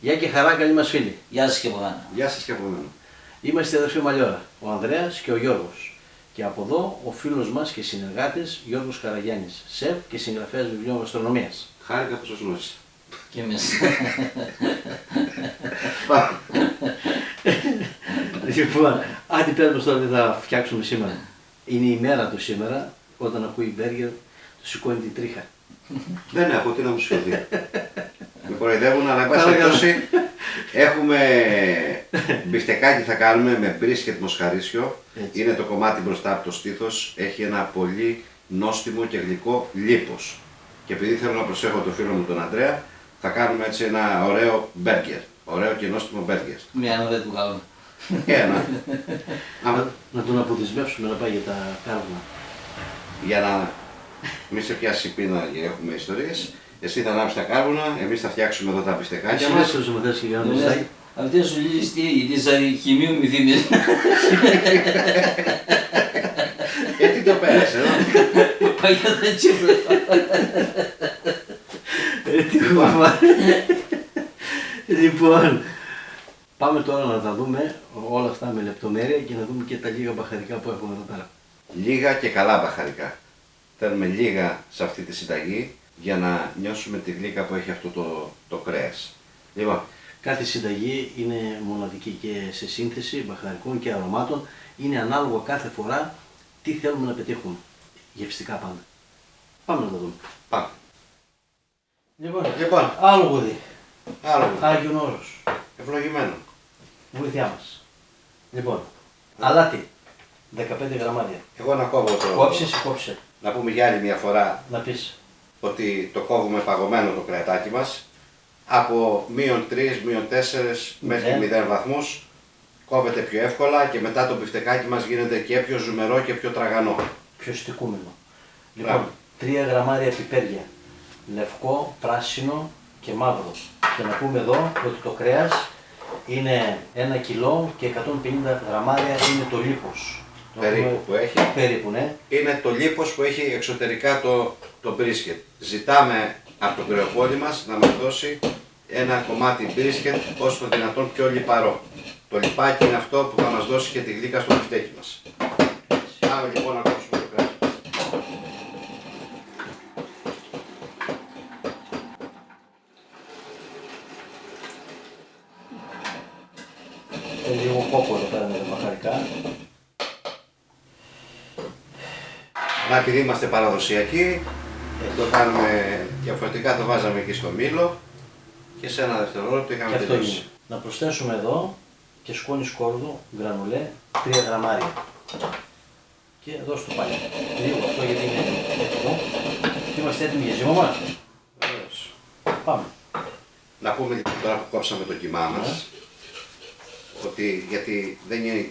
Γεια και χαρά, καλή μας φίλη. Γεια σας και από μένα. Γεια σας και από μένα. Είμαστε αδερφοί Μαλιόρα, ο Ανδρέας και ο Γιώργος. Και από εδώ ο φίλος μας και συνεργάτης Γιώργος Καραγιάννης, σεφ και συγγραφέας βιβλίων γαστρονομίας. Χάρηκα που σας γνώρισα. Και εμείς. Λοιπόν, άντε πες μας τώρα τι θα φτιάξουμε σήμερα. Είναι η μέρα του σήμερα, όταν ακούει μπέργκερ, του σηκώνει την τρίχα. Δεν έχω, τι να μου σηκωθεί. Με κοροϊδεύουν, αλλά εν πάση περιπτώσει έχουμε μπιφτεκάκι θα κάνουμε με μπρίσκετ μοσχαρίσιο. Έτσι. Είναι το κομμάτι μπροστά από το στήθος, έχει ένα πολύ νόστιμο και γλυκό λίπος. Και επειδή θέλω να προσέχω το φίλο μου τον Ανδρέα, θα κάνουμε έτσι ένα ωραίο μπέργκερ. Ωραίο και νόστιμο μπέργκερ. Μια δεν του κάνουμε. Ένα. Να τον αποδεσμεύσουμε να πάει για τα κάρβουνα. Για να μην σε πιάσει η πείνα και έχουμε ιστορίες. Εσύ θα ανάψεις τα κάρβουνα, εμείς θα φτιάξουμε εδώ τα μπιφτεκάκια μας. Εσύ με θες και για να μην ζάει. Αυτές σου λύσεις τι έγινε, σαν χημείου μυθύνες. Τι το πέρασε εδώ. Παγιά τα τσίπρα. Τι κουβά. Λοιπόν, πάμε τώρα να τα δούμε όλα αυτά με λεπτομέρεια και να δούμε και τα λίγα μπαχαρικά που έχουμε εδώ πέρα. Λίγα και καλά μπαχαρικά. Θέλουμε λίγα σε αυτή τη συνταγή για να νιώσουμε τη γλύκα που έχει αυτό το κρέας. Λοιπόν, Κάθε συνταγή είναι μοναδική και σε σύνθεση μπαχαρικών και αρωμάτων. Είναι ανάλογο κάθε φορά τι θέλουμε να πετύχουμε. Γευστικά πάντα. Πάμε να τα δούμε. πάμε. Λοιπόν, άλλο γουδί. Άλλο. Άγιον Όρος. Ευλογημένο. Βοήθειά μας. Λοιπόν, αλάτι. 15 γραμμάρια. Εγώ να κόβω το... Κόψε, κόψε. Να πούμε για άλλη μια φορά Να πεις. ότι το κόβουμε παγωμένο το κρεατάκι μας. Από -3, -4 μέχρι Ναι. 0 βαθμούς. Κόβεται πιο εύκολα και μετά το μπιφτεκάκι μας γίνεται και πιο ζουμερό και πιο τραγανό. Πιο στικούμενο. Λοιπόν, Μπράβο. 3 γραμμάρια πιπέρια. Λευκό, πράσινο και μαύρο. Και να πούμε εδώ ότι το κρέας είναι 1 κιλό και 150 γραμμάρια είναι το λίπος. Περίπου που έχει. Περίπου, ναι. Είναι το λίπος που έχει εξωτερικά το μπρίσκετ. Ζητάμε από το κρεοπόδι μας να μας δώσει ένα κομμάτι μπρίσκετ όσο το δυνατόν πιο λιπαρό. Το λιπάκι είναι αυτό που θα μας δώσει και τη γλύκα στο μπιφτέκι μας. Πάμε λοιπόν να κόψουμε το κρέας μας. Λίγο κόπο εδώ πέρα με τα μπαχαρικά. Αλλά επειδή είμαστε παραδοσιακοί, το κάνουμε διαφορετικά, το βάζαμε εκεί στο μήλο και σε ένα δευτερόλεπτο Και είχαμε αυτό τελειώσει. είναι. Να προσθέσουμε εδώ και σκόνη σκόρδο, γρανουλέ, 3 γραμμάρια. Και εδώ στο πάλι. Λίγο αυτό γιατί είναι έτοιμο. Είμαστε έτοιμοι για ζύμωμα. Βεβαίως. Πάμε. Να πούμε λοιπόν τώρα που κόψαμε το κιμά μας, ότι γιατί δεν είναι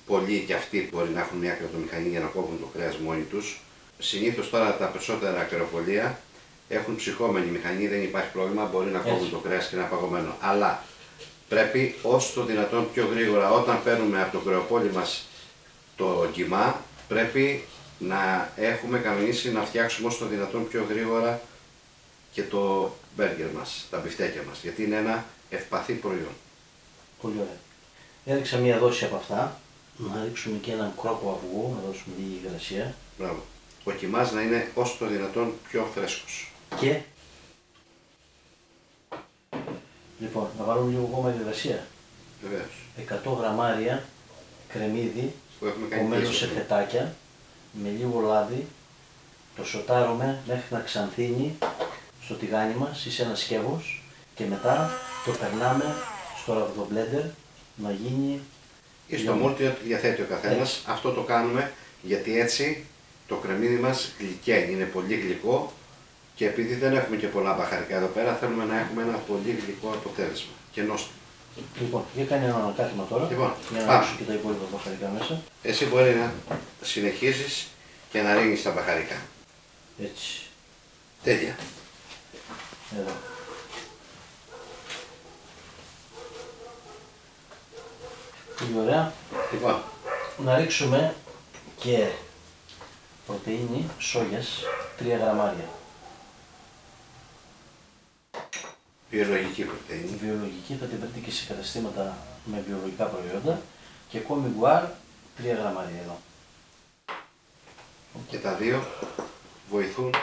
πολλοί και αυτοί που μπορεί να έχουν μια κρεατομηχανή για να κόβουν το κρέας μόνοι τους. Συνήθως τώρα τα περισσότερα κρεοπολία έχουν ψυχόμενη μηχανή, δεν υπάρχει πρόβλημα, μπορεί να κόβουν το κρέας και να είναι παγωμένο. Αλλά πρέπει όσο το δυνατόν πιο γρήγορα όταν παίρνουμε από το κρεοπόλι μας το κιμά, πρέπει να έχουμε κανονίσει να φτιάξουμε όσο το δυνατόν πιο γρήγορα και το μπέργκερ μας, τα μπιφτέκια μας, γιατί είναι ένα ευπαθή προϊόν. Πολύ ωραία. Έριξα μία δόση από αυτά. Να ρίξουμε και έναν κρόκο αυγού, να δώσουμε λίγη υγρασία. Μπράβο. Ο κιμάς να είναι όσο το δυνατόν πιο φρέσκος. Και λοιπόν, να βάλουμε λίγο ακόμα υγρασία. Βεβαίως. 100 γραμμάρια κρεμμύδι, Που έχουμε κάνει κομμένο πίσω. σε φετάκια, με λίγο λάδι. Το σοτάρουμε μέχρι να ξανθύνει στο τηγάνι μας ή σε ένα σκεύος και μετά το περνάμε στο ραβδομπλέντερ να γίνει Ή στο μούλτι ό,τι διαθέτει ο καθένας. Αυτό το κάνουμε γιατί έτσι το κρεμμύδι μας γλυκαίνει, είναι πολύ γλυκό και επειδή δεν έχουμε και πολλά μπαχαρικά εδώ πέρα θέλουμε να έχουμε ένα πολύ γλυκό αποτέλεσμα και νόστιμο. Λοιπόν, για κάνει ένα ανακάτημα τώρα, Λοιπόν, για να πάμε. ρίξω και τα υπόλοιπα μπαχαρικά μέσα. Εσύ μπορεί να συνεχίζεις και να ρίχνεις τα μπαχαρικά. Έτσι, Τέλεια. εδώ. Πολύ ωραία. Λοιπόν, Να ρίξουμε και πρωτεΐνη σόγιας 3 γραμμάρια. Βιολογική πρωτεΐνη. Βιολογική, θα την βρείτε και σε καταστήματα με βιολογικά προϊόντα. Και κόμι γκουάρ 3 γραμμάρια εδώ. Και τα δύο βοηθούν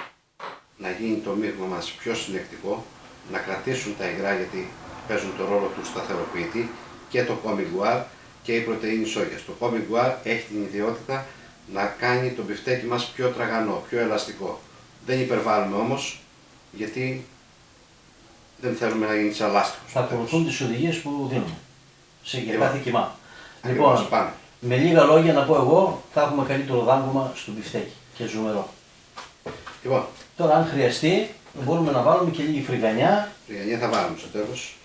να γίνει το μείγμα μας πιο συνεκτικό, να κρατήσουν τα υγρά γιατί παίζουν το ρόλο του σταθεροποιητή, και το κόμι γκουάρ και η πρωτεΐνη σόγιας. Το κόμι γκουάρ έχει την ιδιότητα να κάνει το μπιφτέκι μας πιο τραγανό, πιο ελαστικό. Δεν υπερβάλλουμε όμως, γιατί δεν θέλουμε να γίνει σαλάστικος. Θα ακολουθούν τις οδηγίες που δίνουμε σε Λοιπόν, κάθε κοιμά. Ακριβώς, Λοιπόν, πάμε. με λίγα λόγια να πω εγώ, θα έχουμε καλύτερο δάγκωμα στο μπιφτέκι και ζουμερό. Λοιπόν, Τώρα, αν χρειαστεί, μπορούμε να βάλουμε και λίγη φρυγανιά. φρυγανιά θα βάλουμε στο τέλος.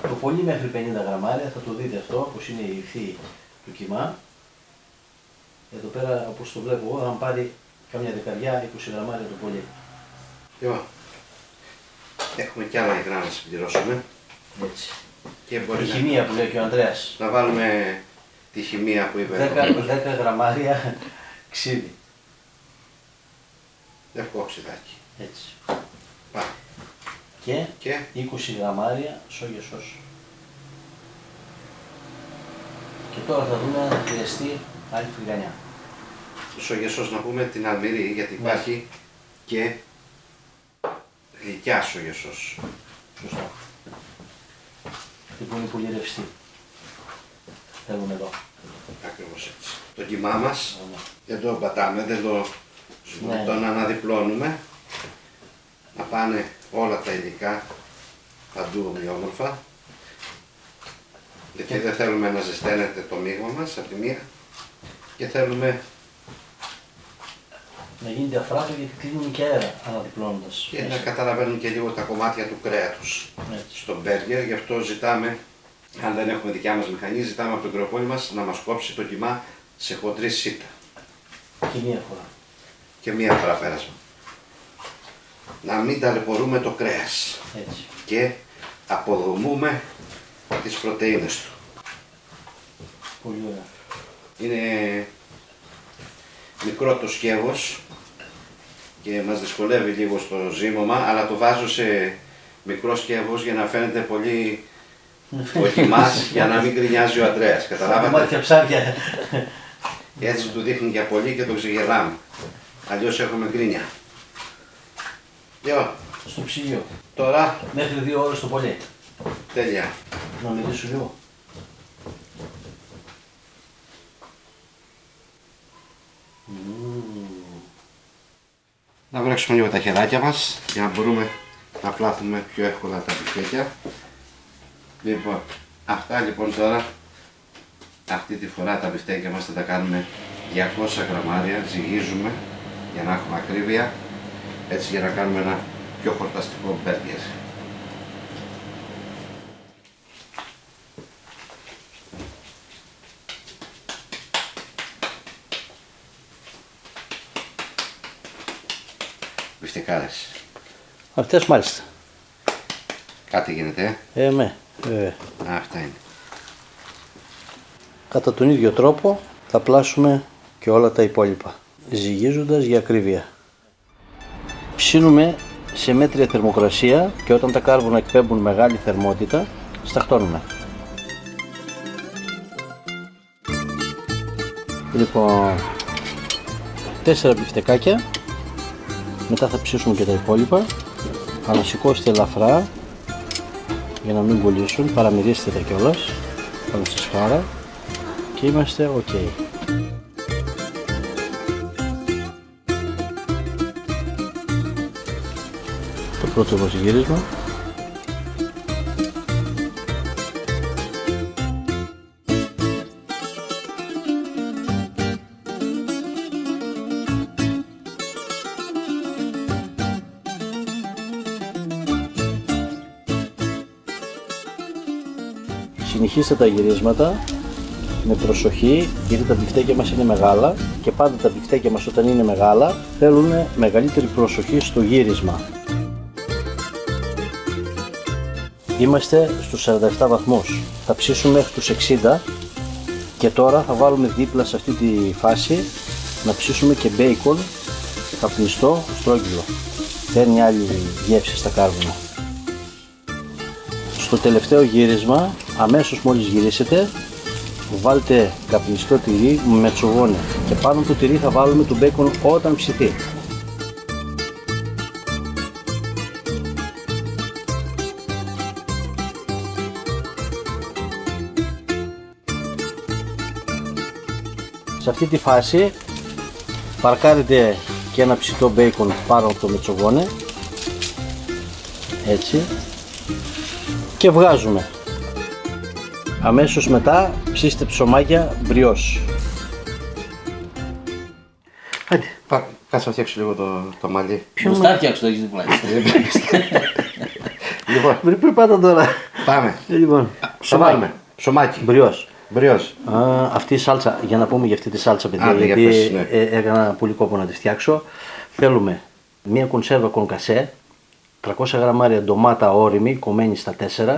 Το πολύ μέχρι 50 γραμμάρια, θα το δείτε αυτό, όπως είναι η υφή του κιμά. Εδώ πέρα, όπως το βλέπω εγώ, θα πάρει καμιά δεκαριά, 20 γραμμάρια το πολύ. Λοιπόν, έχουμε και άλλα υγρά να συμπληρώσουμε. Έτσι. Και Η μπορεί χημεία που λέει και ο Ανδρέας. να βάλουμε τη χημεία που είπε. 10 γραμμάρια ξύδι. Λευκό ξυδάκι. Έτσι. Πάμε. Και 20 γραμμάρια σόγια σως. Και τώρα θα δούμε αν θα χρειαστεί άλλη φρυγανιά. Σογιασός να πούμε την αλμυρή, γιατί Ναι. υπάρχει και γλυκιά σογιασός. Σωστά. που είναι πολύ ρευστή. Θέλουμε εδώ. Ακριβώς έτσι. Το κιμά μας Ωραία. δεν το πατάμε, δεν το, Ναι. τον αναδιπλώνουμε. Να πάνε όλα τα υλικά παντού ομοιόμορφα. Γιατί δεν θέλουμε να ζεσταίνεται το μείγμα μας από τη μία και θέλουμε Να γίνει διαφράτο γιατί κλείνουμε και αέρα αναδιπλώνοντας. και να καταλαβαίνουν και λίγο τα κομμάτια του κρέατος Έτσι. στο μπέργκερ. Γι' αυτό ζητάμε, αν δεν έχουμε δικιά μας μηχανή, ζητάμε από τον κρεοπόλη μας να μας κόψει το κιμά σε χοντρή σίτα Και μία φορά. και μία φορά πέρασμα. Να μην ταλαιπωρούμε το κρέας Έτσι. και αποδομούμε τις πρωτεΐνες του. Πολύ ωραία. Είναι μικρό το σκεύος και μας δυσκολεύει λίγο στο ζύμωμα, αλλά το βάζω σε μικρό σκεύος για να φαίνεται πολύ ο κιμάς, για να μην γκρινιάζει ο Αντρέας. Καταλάβατε? Μάτια ψάρια. Έτσι του δείχνει για πολύ και το ξεγελάμε. Αλλιώς έχουμε γκρίνια. Λοιπόν, Στο ψυγείο. τώρα Μέχρι 2 ώρες το πολύ. τέλεια. Να μιλήσω λίγο. Να βρέξουμε λίγο τα χεράκια μας για να μπορούμε να πλάθουμε πιο εύκολα τα μπιφτέκια. Λοιπόν, αυτά λοιπόν τώρα, αυτή τη φορά τα μπιφτέκια μας θα τα κάνουμε 200 γραμμάρια, ζυγίζουμε για να έχουμε ακρίβεια, έτσι για να κάνουμε ένα πιο χορταστικό μπέργκερ. Μπιφτεκάρες. Αυτές μάλιστα. Κάτι γίνεται, Ναι, βέβαια. Αυτά είναι. Κατά τον ίδιο τρόπο θα πλάσουμε και όλα τα υπόλοιπα, ζυγίζοντας για ακρίβεια. Ψήνουμε σε μέτρια θερμοκρασία και όταν τα κάρβουνα εκπέμπουν μεγάλη θερμότητα, σταχτώνουμε. Λοιπόν, 4 μπιφτεκάκια, μετά θα ψήσουμε και τα υπόλοιπα. Ανασηκώστε ελαφρά για να μην κολλήσουν, παραμυρίστε τα κιόλας πάνω στη σφάρα και είμαστε ok. Το πρώτο μας γύρισμα. Συνεχίστε τα γυρίσματα με προσοχή, γιατί τα μπιφτέκια μας είναι μεγάλα και πάντα τα μπιφτέκια μας όταν είναι μεγάλα θέλουν μεγαλύτερη προσοχή στο γύρισμα. Είμαστε στους 47 βαθμούς, θα ψήσουμε μέχρι τους 60 και τώρα θα βάλουμε δίπλα σε αυτή τη φάση να ψήσουμε και μπέικον καπνιστό στρόγγυλο. Παίρνει άλλη γεύση στα κάρβουνα. Στο τελευταίο γύρισμα, αμέσως μόλις γυρίσετε, βάλτε καπνιστό τυρί με μετσογόνι και πάνω το τυρί θα βάλουμε το μπέικον όταν ψηθεί. Σε αυτή τη φάση παρκάρετε και ένα ψητό μπέικον πάνω από το μετσογόνι, έτσι, και βγάζουμε. Αμέσως μετά ψήστε ψωμάκια μπριός. Άντε. Κάτσε να φτιάξω λίγο το μαλλί. Μπροστά φτιάξω το έχεις διπλά. Λοιπόν, Πριν πάτε τώρα. πάμε. Λοιπόν, Ψωμάκι. Ψωμάκι. μπριός. Μπριός. Αυτή η σάλτσα, για να πούμε για αυτή τη σάλτσα, παιδιά, Άντε, για γιατί πες, ναι. έκανα πολύ κόπο να τη φτιάξω. Θέλουμε μία κονσέρβα κονκασέ, 300 γραμμάρια ντομάτα όριμη, κομμένη στα 4,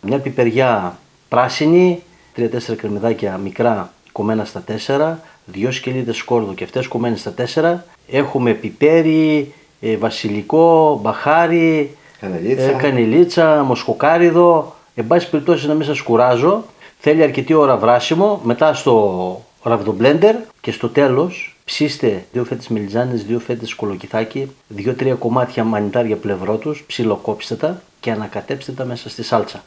μια πιπεριά πράσινη, 3-4 κρεμμυδάκια μικρά κομμένα στα 4, 2 σκελίδες σκόρδο και αυτές κομμένες στα 4. Έχουμε πιπέρι, βασιλικό, μπαχάρι, κανελίτσα, μοσχοκάριδο. Εν πάση περιπτώσει, να μην σας κουράζω, θέλει αρκετή ώρα βράσιμο, μετά στο ραβδομπλέντερ και στο τέλος ψήστε 2 φέτες μελιτζάνες, 2 φέτες κολοκυθάκι, 2-3 κομμάτια μανιτάρια πλευρό τους, ψιλοκόψτε τα και ανακατέψτε τα μέσα στη σάλτσα.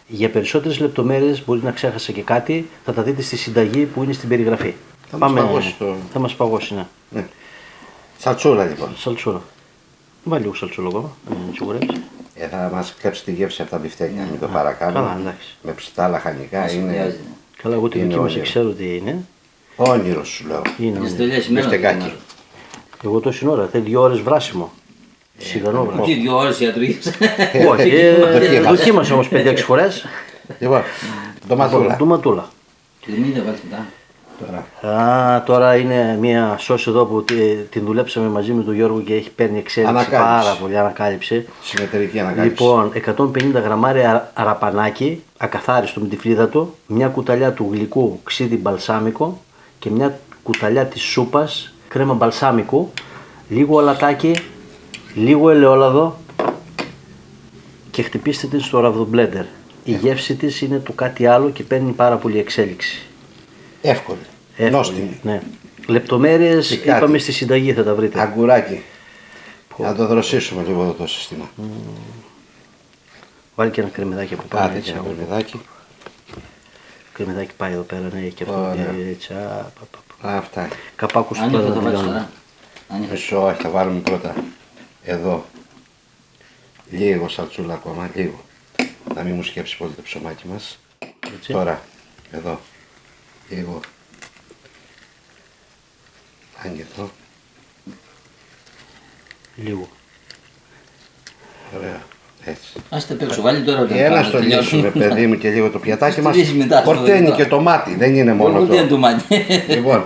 Για περισσότερες λεπτομέρειες, μπορεί να ξέχασα και κάτι, θα τα δείτε στη συνταγή που είναι στην περιγραφή. Θα μας παγώσει, ναι. Ναι. Σαλτσούλα λοιπόν. Σαλτσούρα. Βάλει λίγο σαλτσούλα ακόμα, να μην σιγουρέψει. Θα μας κλέψει τη γεύση από τα μπιφτέκια, μην το παρακάνουμε. Καλά, εντάξει. Με ψητά λαχανικά είναι Καλά, εγώ τη είναι δική μας όνειρο. ξέρω τι είναι. όνειρο σου λέω. Είναι Έχεις όνειρο. τελειώσει μένα. Μπιφτεκάκι. Εγώ τόση ώρα, θέλει 2 ώρες βράσιμο. Σιγανό βράσιμο. Τι 2 ώρες ιατρικής. Όχι, δοκίμασα όμως 5-6 φορές. Λοιπόν, ντοματούλα. Ντοματούλα. Και δεν μην βάλεις μετά. Τώρα. Τώρα είναι μια σώση εδώ που την δουλέψαμε μαζί με τον Γιώργο και έχει παίρνει εξέλιξη Ανακάλυψη. πάρα πολύ, ανακάλυψη. Συμμετρική ανακάλυψη. Λοιπόν, 150 γραμμάρια αραπανάκι, ακαθάριστο με τη φλίδα του, μια κουταλιά του γλυκού ξύδι μπαλσάμικο και μια κουταλιά της σούπας κρέμα μπαλσάμικου, λίγο αλατάκι, λίγο ελαιόλαδο και χτυπήστε την στο ραβδομπλέντερ. Η γεύση της είναι το κάτι άλλο και παίρνει πάρα πολύ εξέλιξη. Εύκολη. Νόστιμη. Ναι. Λεπτομέρειες Και κάτι. είπαμε στη συνταγή, θα τα βρείτε. Αγκουράκι. Να το δροσίσουμε λίγο εδώ το σύστημα. Βάλει και ένα κρεμμυδάκι από πάνω. Άντε έτσι, και ένα αγόρι. κρεμμυδάκι. Κρεμμυδάκι πάει εδώ πέρα, ναι, και αυτό. Ωραία. Έτσι, πα. Αυτά. Καπάκους του Άνοιχα τώρα θα να βάλεις τελειώνουν. τώρα. Άνοιχα. Μισό, όχι, θα βάλουμε πρώτα εδώ λίγο σαλτσούλα ακόμα, λίγο. Να μην μου σκέψει πολύ το ψωμάκι μας. Έτσι. Τώρα, εδώ, λίγο άγγελο, Λίγο. ωραία, έτσι. Ας τα παίξω, βάλει τώρα όταν Έλα πάμε, στο τελειώσουμε. λύσουμε παιδί μου και λίγο το πιατάκι μας. Στηρίζει μετά στο Κορτένει βοηθό. και το μάτι, δεν είναι μόνο Ούτε είναι το. το μάτι. Λοιπόν,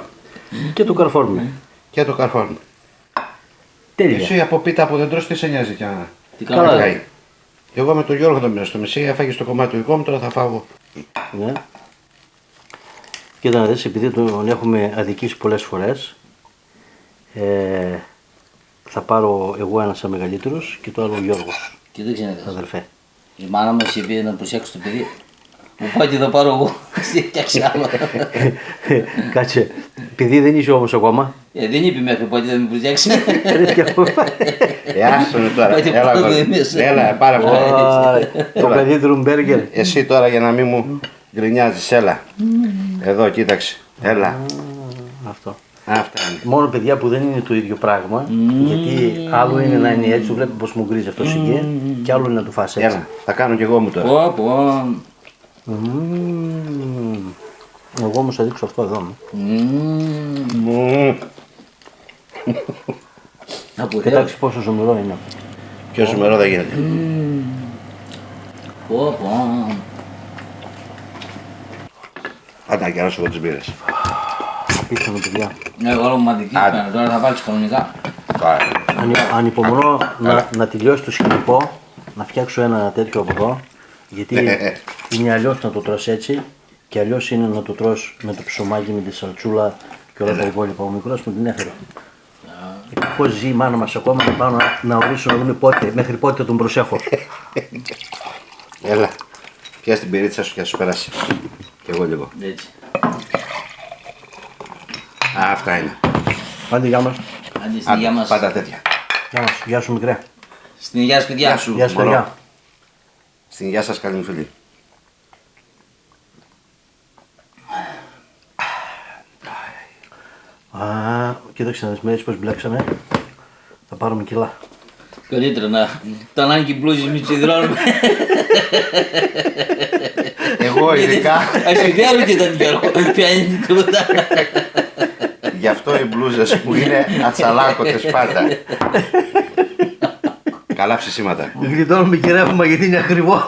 Και το καρφώνουμε. και το καρφώνουμε. Τέλεια. Εσύ από πίτα που δεν τρως τι σε νοιάζει κι αν. Τι Καλά. κάνω. Καεί. Και εγώ με τον Γιώργο το μείνω στο μισή, έφαγε το κομμάτι του δικό μου, τώρα θα φάω εγώ. Ναι. Κοίτα να δεις, επειδή τον έχουμε αδικήσει πολλές φορές, θα πάρω εγώ ένα σαν μεγαλύτερος και το άλλο ο Γιώργος, Και δεν ξέρετε. αδερφέ. Η μάνα μας είπε να προσέξω το παιδί. Μου πάει ότι θα πάρω εγώ. Στη φτιάξει άλλο. Κάτσε, επειδή δεν είσαι όμως ακόμα. Δεν είπε μέχρι πότε θα με προσέξει. Άστον τώρα, Πάτε έλα, πάνω εγώ. μέσα. Έλα, πάρα πολύ. Το καλύτερο μπέργκερ. Εσύ τώρα για να μην μου γκρινιάζεις, έλα. Εδώ, κοίταξε. Έλα. Αυτό. Αυτά είναι. Μόνο παιδιά που δεν είναι το ίδιο πράγμα, γιατί άλλο είναι να είναι έτσι, το βλέπω πως μου γκρίζει αυτός εκεί, και άλλο είναι να το φας έτσι. Έλα, θα κάνω κι εγώ μου τώρα. Πω, πω. Εγώ όμως θα δείξω αυτό εδώ. Μμμ. Από Κοιτάξτε πόσο ζωμερό είναι. Πιο σумερό δεν γίνεται. Πω, πω. Άντε να κεράσω εγώ τις μπύρες. Απίθανο παιδιά. Εγώ ρομαντική Άντε. πέρα, τώρα θα βάλεις κανονικά. Πάρα. Ανυπομονώ να τελειώσει το σκηνικό, να φτιάξω ένα τέτοιο από εδώ, γιατί είναι αλλιώς να το τρως έτσι και αλλιώς είναι να το τρως με το ψωμάκι, με τη σαλτσούλα και όλα τα υπόλοιπα. Ο μικρός μου την έφερε. Πώς ζει η μάνα μας ακόμα, να πάω να ορίσω να δούμε πότε, μέχρι πότε τον προσέχω. Έλα. Πιάσ' την πυρίτσα σου και θα σου περάσει. Κι εγώ λίγο. Έτσι. Α, αυτά είναι. Άντε, γεια μας. Άντε στην υγεία μας. Πάντα τέτοια. Γεια μας. Γεια σου, μικρέ. Στην υγεία σου, παιδιά. Γεια σου, Γεια σου, μωρό. παιδιά. Στην υγεία σας, καλή μου φίλη. Α, κοίταξε να δεις μέρες πως μπλέξαμε. Θα πάρουμε κιλά. Καλύτερα να τα ανάγκη μπλούζες μη τσιδρώνουμε. Εγώ ειδικά, Ας ιδιάρου και ήταν καιρό. Πιάνει την κούτα. γι' αυτό οι μπλούζες μου είναι ατσαλάκωτες πάντα. Καλά ψησίματα. Γλιτώνουμε και ρεύμα γιατί είναι ακριβό.